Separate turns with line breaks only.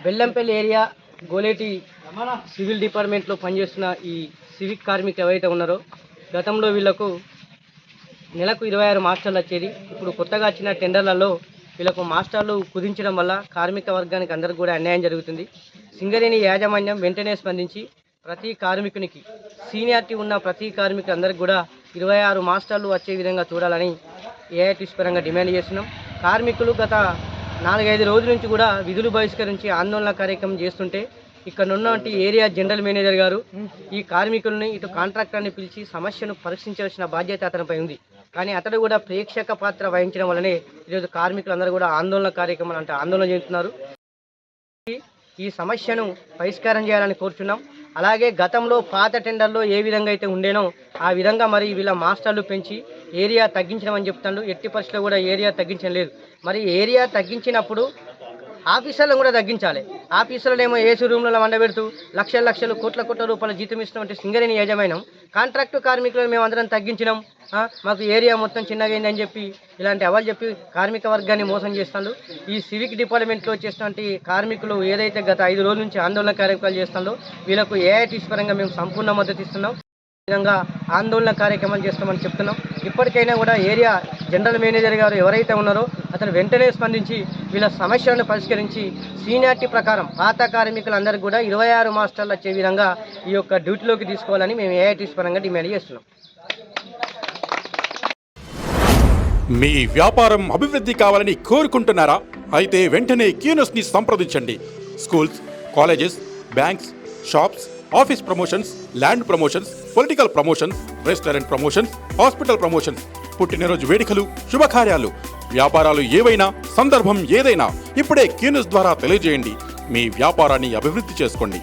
Bellampalli area Goleti civil డిపార్ట్మెంట్లో పనిచేస్తున్న ఈ సివిక్ కార్మికులు ఎవరైతే ఉన్నారో గతంలో వీళ్లకు నెలకు 26 మాస్టర్లు వచ్చేది. ఇప్పుడు కొత్తగా వచ్చిన టెండర్లలో వీళ్ళకు మాస్టర్లు కుదించడం వల్ల కార్మిక వర్గానికి అందరికీ కూడా అన్యాయం జరుగుతుంది. సింగరేణి యాజమాన్యం వెంటనే స్పందించి ప్రతి కార్మికునికి సీనియారిటీ ఉన్న ప్రతి కార్మికులు అందరికీ కూడా 26 మాస్టర్లు వచ్చే విధంగా చూడాలని ఏఐటీసీ పరంగా డిమాండ్ చేస్తున్నాం. కార్మికులు గత 4-5 రోజుల నుంచి కూడా విధులు బహిష్కరించి ఆందోళన కార్యక్రమం చేస్తుంటే ఇక్కడ ఉన్నటువంటి ఏరియా జనరల్ మేనేజర్ గారు ఈ కార్మికుల్ని ఇటు కాంట్రాక్టర్ని పిలిచి సమస్యను పరీక్షించవలసిన బాధ్యత అతనిపై ఉంది. కానీ అతడు కూడా ప్రేక్షక పాత్ర వహించడం వల్లనే ఈరోజు కార్మికులందరూ కూడా ఆందోళన కార్యక్రమాలు అంటే ఆందోళన చేస్తున్నారు. ఈ సమస్యను పరిష్కారం చేయాలని కోరుచున్నాం. అలాగే గతంలో పాత టెండర్లో ఏ విధంగా అయితే ఉండేనో ఆ విధంగా మరి వీళ్ళ మాస్టర్లు పెంచి ఏరియా తగ్గించమని చెప్తాడు. ఎట్టి పరిస్థితుల్లో కూడా ఏరియా తగ్గించలేదు. మరి ఏరియా తగ్గించినప్పుడు ఆఫీసర్లను కూడా తగ్గించాలి. ఆఫీసర్లు ఏమో ఏసీ రూమ్లలో వండబెడుతూ లక్షల కోట్ల రూపాయల జీతం ఇస్తున్నటువంటి సింగరేణి యాజమాన్యం కాంట్రాక్టు కార్మికులను మేము అందరం తగ్గించినాం, మాకు ఏరియా మొత్తం చిన్నగైంది అని చెప్పి ఇలాంటి అవాలు చెప్పి కార్మిక వర్గాన్ని మోసం చేస్తాడు. ఈ సివిక్ డిపార్ట్మెంట్లో చేసినటువంటి కార్మికులు ఏదైతే గత 5 రోజుల నుంచి ఆందోళన కార్యక్రమాలు చేస్తాడో వీళ్ళకు ఏఐటీసీ పరంగా మేము సంపూర్ణ మద్దతు ఇస్తున్నాం. విధంగా ఆందోళన కార్యక్రమాలు చేస్తామని చెప్తున్నాం. ఇప్పటికైనా కూడా ఏరియా జనరల్ మేనేజర్ గారు ఎవరైతే ఉన్నారో అతను వెంటనే స్పందించి వీళ్ళ సమస్యలను పరిష్కరించి సీనియారిటీ ప్రకారం పాత కార్మికులందరికీ కూడా 26 మాస్టర్లు వచ్చే విధంగా ఈ యొక్క డ్యూటీలోకి తీసుకోవాలని మేము ఏఐటీసీ పరంగా డిమాండ్ చేస్తున్నాం.
మీ వ్యాపారం అభివృద్ధి కావాలని కోరుకుంటున్నారా? అయితే వెంటనే క్యూనస్ని సంప్రదించండి. Schools, colleges, banks, shops, office promotions, land promotions, political promotions, restaurant promotions, hospital promotions, పుట్టినరోజు వేడుకలు, శుభకార్యాలు, వ్యాపారాలు ఏవైనా, సందర్భం ఏదైనా ఇప్పుడే క్యూనస్ ద్వారా తెలియజేయండి. మీ వ్యాపారాన్ని అభివృద్ధి చేసుకోండి.